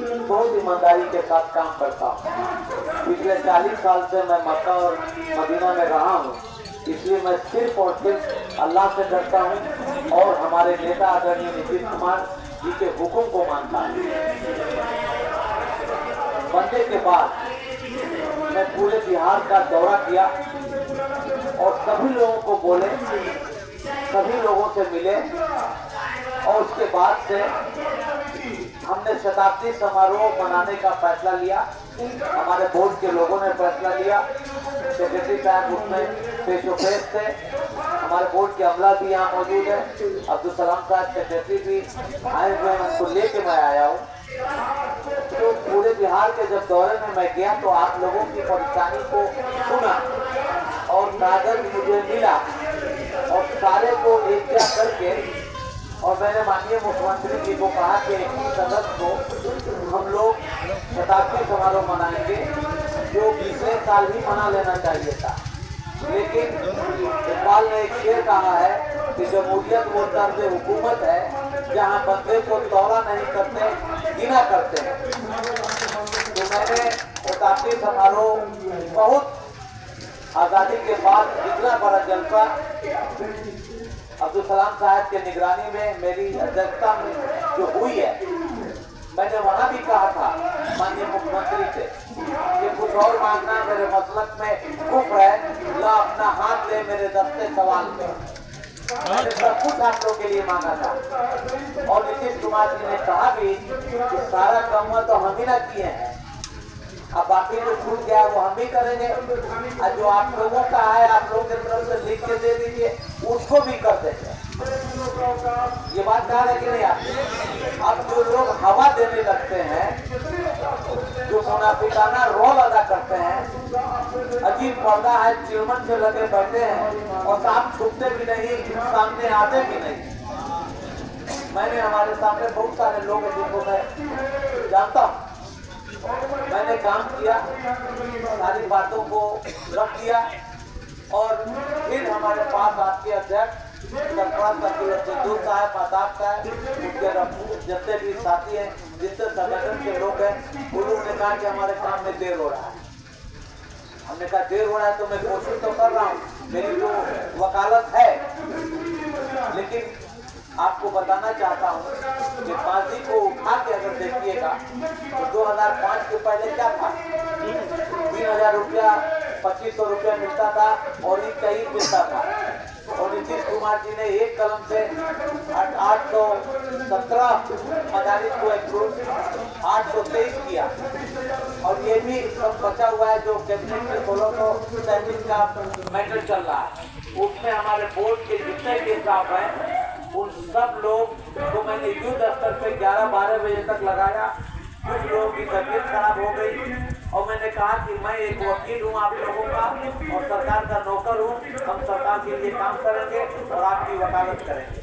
बहुत ईमानदारी के साथ काम करता हूँ। पिछले 40 साल से मैं मक्का और मदीना में रहा हूँ, इसलिए मैं सिर्फ और सिर्फ अल्लाह से डरता हूँ और हमारे नेता आदरणीय नीतीश कुमार जी के हुक्म को मानता हूँ। बनने के बाद मैं पूरे बिहार का दौरा किया और सभी लोगों को बोले, सभी लोगों से मिले और उसके बाद से हमने शताब्दी समारोह मनाने का फैसला लिया। हमारे बोर्ड के लोगों ने फैसला लिया, सेक्रेटरी साहब उसमें फेस टू फेस थे, हमारे बोर्ड के अमला भी यहाँ मौजूद है, अब्दुल सलाम साहब सेक्रेटरी भी आए हुए हैं, उनको लेके मैं आया हूँ। तो पूरे बिहार के जब दौरे में मैं गया तो आप लोगों की परेशानी को सुना और कागज मुझे मिला और सारे को एक करके, और मैंने माननीय मुख्यमंत्री जी को कहा कि 21 अगस्त को हम लोग शताब्दी समारोह मनाएंगे, जो पिछले साल ही मना लेना चाहिए था। लेकिन इकबाल ने एक शेर कहा है कि जमहूरियत वो तर्ज हुकूमत है जहां बंदे को दौरा नहीं करते, गिना करते हैं। तो मैंने शताब्दी समारोह बहुत आज़ादी के बाद इतना बड़ा जलसा अब्दुल सलाम साहब के निगरानी में मेरी अध्यक्षता में जो हुई है, मैंने वहां भी कहा था माननीय मुख्यमंत्री से कि कुछ और मांगना मेरे मसलक में कुफ्र है, ला अपना हाथ ले मेरे दस्ते सवाल पे। मैंने सब कुछ आप लोग के लिए मांगा था और नीतीश कुमार जी ने कहा भी कि सारा काम तो हम ही ना किए हैं, अब बाकी जो छूट गया वो हम भी करेंगे, और जो आप लोगों का है आप लोगों की तरफ से लिख के दे दीजिए, उसको भी कर देंगे। ये बात कहा है कि नहीं आप? अब जो लोग हवा देने लगते हैं, जो मुनाफिकाना रोल अदा करते हैं, अजीब पर्दा है, चिरमन से लगे बैठे हैं और साफ छुपते भी नहीं, सामने आते भी नहीं। मैंने हमारे सामने बहुत सारे लोग हैं जिनको मैं जानता हूँ, मैंने काम किया, सारी बातों को रख दिया और फिर हमारे पास आपके अध्यक्ष सिद्धू साहब, आदाब साहब, उनके जितने भी साथी हैं, जितने संगठन के लोग हैं, उन्होंने कहा कि हमारे काम में देर हो रहा है। हमने कहा देर हो रहा है तो मैं कोशिश तो कर रहा हूँ, मेरी जो वकालत है, लेकिन आपको बताना चाहता हूँ कि फांसी को उठा के अगर देखिएगा तो 2005 के पहले क्या था, 3000 रुपया 2500 रुपया मिलता था और ईद का ईद मिलता था, और नीतीश कुमार जी ने एक कलम से 817 मदारिस को अप्रूव 823 किया, और ये भी सब बचा हुआ है जो कैबिनेट में 1637 का मैटर चल रहा है, उसमें हमारे बोर्ड के जितने भी स्टाफ हैं उन सब लोग को मैंने युद्ध स्तर पे 11-12 बजे तक लगाया। कुछ लोगों की तबीयत खराब हो गई और मैंने कहा कि मैं एक वकील हूँ आप लोगों का और सरकार का नौकर हूँ, हम सरकार के लिए काम करेंगे और आपकी वकालत करेंगे।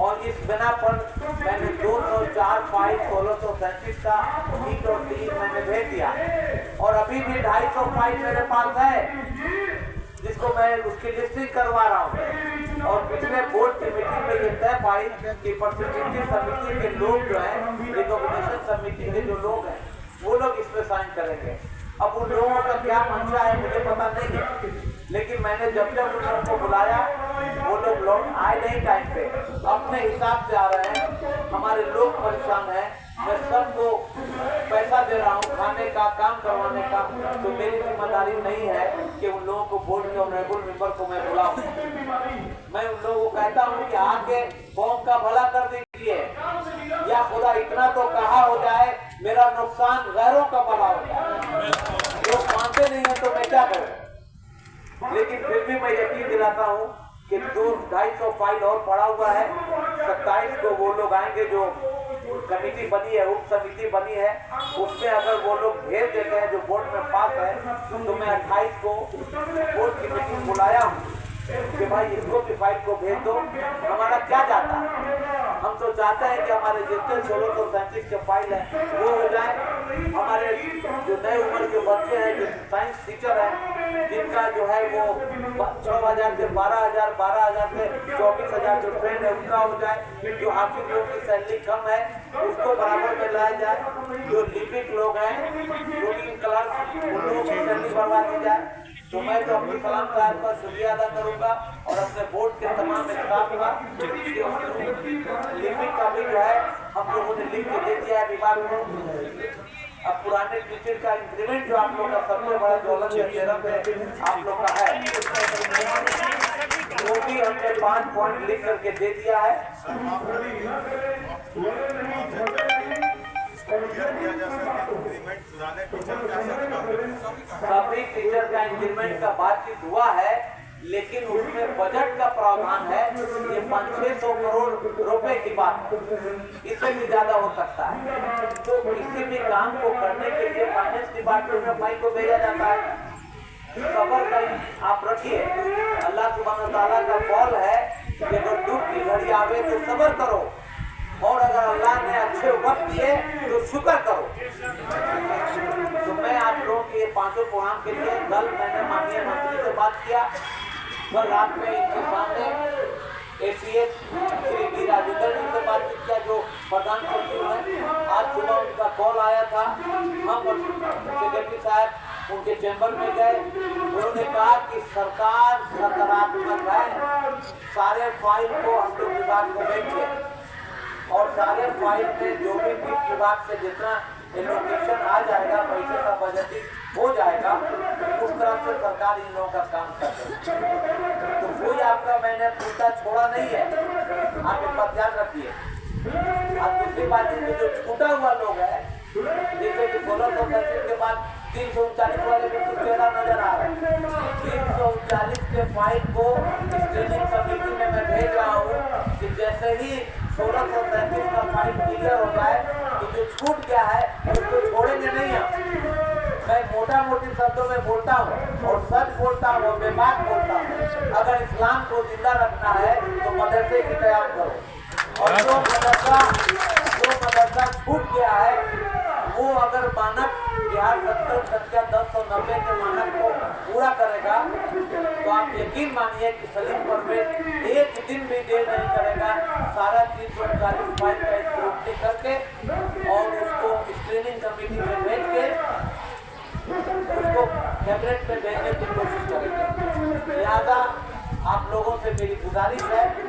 और इस बिना पर मैंने 204 फाइल 1637 का ईद और ईद मैंने भेज दिया और अभी भी 250 फाइल मेरे पास है जिसको मैं उसकी लिस्टिंग करवा रहा हूँ। और पिछले बोर्ड की मीटिंग में ये तय पाई कि प्रतिनिधि समिति के लोग जो हैं, रिकॉग्निशन समिति के जो लोग हैं, वो लोग इस पे साइन करेंगे। अब उन लोगों का क्या मंशा है मुझे पता नहीं है, लेकिन मैंने जब जब उन लोगों को बुलाया वो लोग आए नहीं टाइम पे, अपने हिसाब से आ रहे हैं। हमारे लोग परेशान हैं, मैं सबको पैसा दे रहा हूँ खाने का, काम करवाने का, तो मेरी जिम्मेदारी नहीं है कि उन लोगों को बोर्ड के ऑनरेबल मेंबर को मैं बुलाऊं। मैं उन लोगों को कहता हूँ कि आके कौम का भला कर दीजिए, या खुदा इतना तो कहा हो जाए मेरा नुकसान गैरों का भला हो जाए। लोग मानते नहीं है तो मैं क्या करूँ, लेकिन फिर भी मैं यकीन दिलाता हूँ कि 200-250 फाइल और पड़ा हुआ है। 27 को वो लोग आएंगे जो कमेटी बनी है, उप समिति बनी है, उसमें अगर वो लोग भेज देते हैं जो बोर्ड में पास है, तो मैं 28 को बोर्ड की मीटिंग बुलाया हूँ कि भाई इसको भी फाइल को भेज दो, हमारा क्या जाता है। हम तो चाहते हैं कि हमारे जितने 1637 के फाइल है वो हो जाए। हमारे जो नए उम्र के बच्चे हैं, जो साइंस टीचर हैं, जिनका जो है वो 6,000 से 12,000, 12,000 से 24,000 जो ट्रेन है उनका हो जाए। जो हाफिज लोगों की सैलरी कम है उसको बराबर में लाया जाए। जो लिपिक लोग हैं, रूलिंग क्लास, उन लोगों की सैलरी बढ़वा दी जाए। तो मैं तो अब्दुल कलाम साहब का शुक्रिया अदा करूंगा और अपने बोर्ड के तमाम स्टाफ का। लिपिक का भी जो है हम लोगों ने लिख के दे दिया है विभाग को। अब पुराने टीचर का इंक्रीमेंट जो आप लोग का सबसे बड़ा ज्वलन है आप लोग का है, वो भी हमने 5 पॉइंट लिख करके दे दिया है। सभी टीचर का इंक्रीमेंट का बातचीत हुआ है, लेकिन उसमें बजट का प्रावधान है। ये 500-600 करोड़ रुपए की बात है, इससे भी ज्यादा हो सकता है। तो किसी भी काम को करने के लिए फाइनेंस डिपार्टमेंट में फाइल को भेजा जाता है। सबर का आप रखिए, अल्लाह सुब्हान तआला का कौल है कि अगर दुख की घड़ी आवे तो सबर करो, और अगर अल्लाह ने अच्छे वक्त दिए तो शुक्र करो। तो मैं आप लोगों के 5 प्रोग्राम के लिए कल मैंने माननीय मंत्री से बात किया। कल रात में इनके सामने एसीएस श्री बी राजेंद्र जी से बातचीत किया, जो प्रधान सचिव है। आज सुबह उनका कॉल आया था, हम सेक्रेटरी साहब उनके चैम्बर में गए। उन्होंने कहा कि सरकार सकारात्मक है, सारे फाइल को हम लोग विभाग को भेजेंगे और सारे फाइल में जो भी वित्त विभाग से जितना एलोकेशन आ जाएगा, पैसे का बजटिंग हो जाएगा, उस तरह से सरकार इन लोगों का काम कर रही है। तो कोई आपका मैंने पूछा छोड़ा नहीं है, आप एक बात ध्यान रखिए। अब दूसरी बात है, जो छूटा हुआ लोग है, जैसे कि 1637 के बाद 339 वाले भी कुछ चेहरा नजर आ रहा है। 339 के फाइल को स्क्रीनिंग कमेटी में मैं भेज रहा हूँ कि जैसे ही 1637 का फाइल क्लियर हो जाए तो जो छूट गया है उसको छोड़ेंगे नहीं हम। मैं मोटा मोटी शब्दों में बोलता हूँ और सच बोलता हूँ और बेबाक बोलता हूँ। अगर इस्लाम को जिंदा रखना है तो मदरसे की तैयार करो, और जो मदरसा छूट गया है वो अगर मानक बिहार 70 संख्या 1090 के मानक को पूरा करेगा तो आप यकीन मानिए कि सलीम परवेज एक दिन भी देर नहीं करेगा, सारा 339 फाइल का स्क्रूटनी करके और उसको स्क्रीनिंग कमेटी में भेज के उसको कैबिनेट में भेजने की कोशिश करेंगे। लिहाजा आप लोगों से मेरी गुजारिश है कि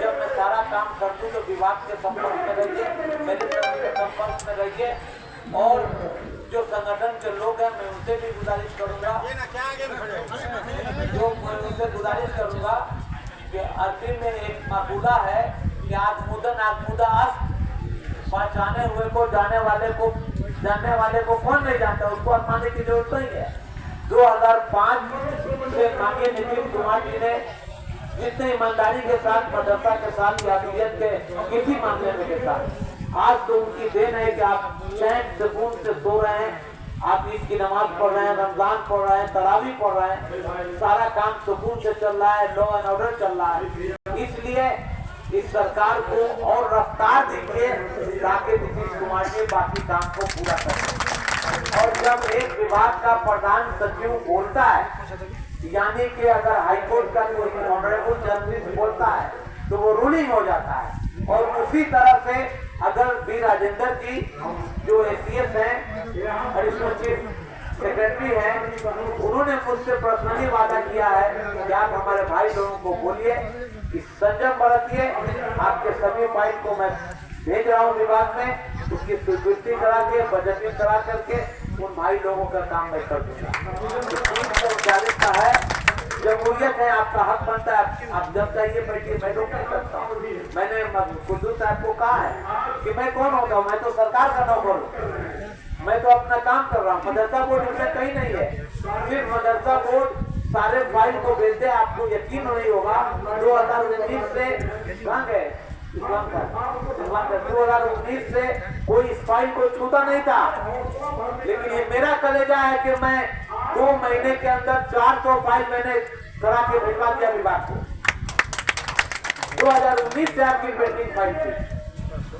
जब मैं सारा काम कर दूं तो विभाग के संपर्क में रहिए, मेरे तरफ के संपर्क में रहिए, और जो संगठन के लोग हैं मैं उनसे भी गुजारिश करूंगा कि अरबी में एक मकूला है कि आगमुदा अस्त, पहचाने हुए को जानने वाले को कौन नहीं जानता, उसको अपनाने की जरूरत नहीं है। 2005 से माननीय नीतीश कुमार जी ने जितने ईमानदारी के साथ मदरसा के साथ यादियत के किसी मामले में के साथ, आज तो उनकी देन है कि आप चैन सुकून से सो रहे हैं, आप ईद की नमाज पढ़ रहे हैं, रमजान पढ़ रहे हैं, तरावी पढ़ रहे हैं, सारा काम सुकून से चल रहा है, लॉ एंड ऑर्डर चल रहा है। इसलिए इस सरकार को और रफ्तार दीजिए ताकि नीतीश कुमार जी बाकी काम को पूरा करें। और जब एक विभाग का प्रधान सचिव बोलता है, यानी कि अगर हाईकोर्ट का कोई ऑनरेबल जस्टिस बोलता है तो वो रूलिंग हो जाता है। और उसी तरह से अगर बी राजेंद्र जी जो एसीएस हैं, एडिशनल चीफ सेक्रेटरी हैं, उन्होंने मुझसे पर्सनली वादा किया है कि आप हमारे भाई लोगों को बोलिए कि संयम बरतिए। आपके सभी फाइल को मैं भेज रहा हूँ विभाग में, उसकी स्वीकृति करा के बजटिंग करा करके उन भाई लोगों का काम मैं कर दूंगा। 340 का है, जमहूरियत है, आपका हक बनता है, आप जब चाहिए बैठिए, मैं रोक नहीं सकता हूँ। मैंने कुद्दूस साहब को कहा है कि मैं कौन होता हूँ, मैं तो सरकार का नौकर हूँ, मैं तो अपना काम कर रहा हूँ। मदरसा बोर्ड उससे कहीं नहीं है, सिर्फ मदरसा बोर्ड सारे फाइल को भेज दे। आपको यकीन नहीं होगा 2019 से 2019 से कोई इस फाइल को छूता नहीं था, लेकिन ये मेरा कलेजा है कि मैं 2 महीने के अंदर 400 फाइल मैंने करा के भिजवा दिया विभाग को। 2019 से आपकी पेंडिंग फाइल थी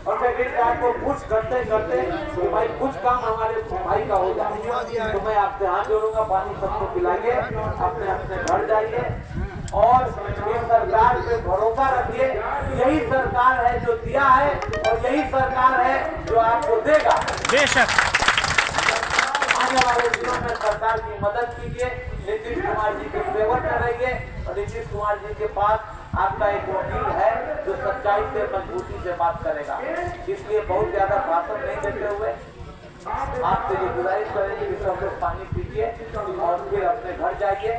और सेक्रेटरी साहब को कुछ करते करते कि भाई कुछ काम हमारे भाई का हो जाए, तो मैं आपसे हाथ जोड़ूंगा, पानी सबको पिलाइए, अपने अपने घर जाइए और इस सरकार पे भरोसा रखिए। यही सरकार है जो दिया है और यही सरकार है जो आपको देगा। बेशक आने वाले दिनों में सरकार की मदद कीजिए, नीतीश कुमार जी के फेवर में रहिए और नीतीश कुमार जी के पास आपका एक वकील है जो सच्चाई से मजबूती से बात करेगा। इसलिए बहुत ज्यादा भाषण नहीं देते हुए आपसे ये गुजारिश करेंगे कि सब लोग पानी पीजिए और फिर अपने घर जाइए।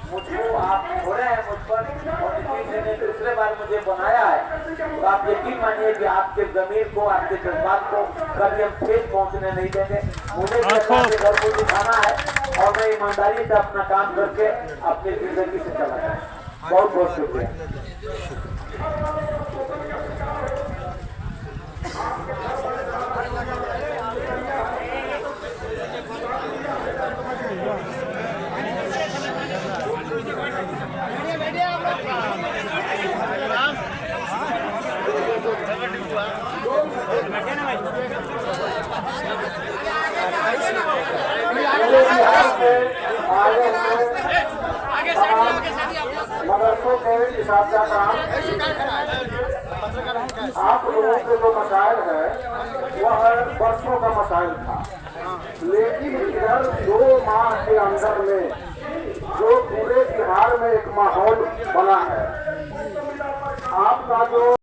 मुझको आप छोड़े हैं मुझ पर और नीतीश जी ने दूसरे बार मुझे बनाया है, तो आप यकीन मानिए कि आपके जमीर को, आपके जज्बात को कभी हम ठेस पहुंचने नहीं देंगे। मुझे अपने घर को दिखाना है और मैं ईमानदारी से अपना काम करके अपनी जिंदगी से चला जाऊँ। बहुत बहुत शुक्रिया। मदरसों के साथ आप लोगों के जो मसाइल है वह बरसों का मसाइल था, लेकिन इधर 2 माह के अंदर में जो पूरे बिहार में एक माहौल बना है, आपका जो